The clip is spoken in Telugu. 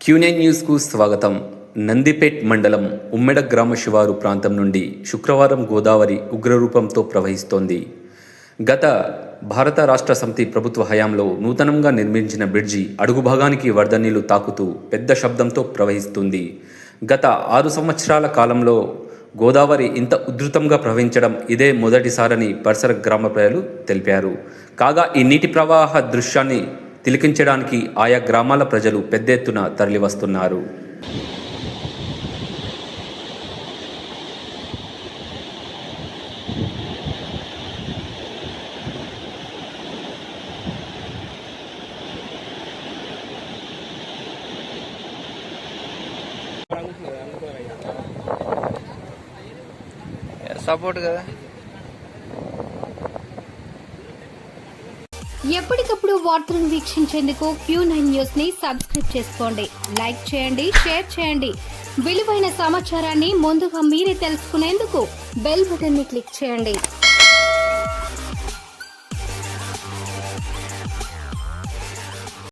Q9 న్యూస్కు స్వాగతం. నందిపేట్ మండలం ఉమ్మెడ గ్రామ శివారు ప్రాంతం నుండి శుక్రవారం గోదావరి ఉగ్రరూపంతో ప్రవహిస్తోంది. గత భారత రాష్ట్ర సమితి ప్రభుత్వ హయాంలో నూతనంగా నిర్మించిన బ్రిడ్జి అడుగు భాగానికి వరద నీళ్లు తాకుతూ పెద్ద శబ్దంతో ప్రవహిస్తుంది. గత 6 సంవత్సరాల కాలంలో గోదావరి ఇంత ఉధృతంగా ప్రవహించడం ఇదే మొదటిసారని పరిసర గ్రామ ప్రజలు తెలిపారు. కాగా ఈ నీటి ప్రవాహ దృశ్యాన్ని తిలకించడానికి ఆయా గ్రామాల ప్రజలు పెద్ద ఎత్తున తరలివస్తున్నారు. సపోర్ట్ కదా. ఎప్పటికప్పుడు వార్తలను వీక్షించేందుకు Q9 న్యూస్ ని సబ్స్క్రైబ్ చేసుకోండి, లైక్ చేయండి, షేర్ చేయండి. విలువైన సమాచారాన్ని ముందుగా మీరే తెలుసుకునేందుకు బెల్ బటన్ ని క్లిక్ చేయండి.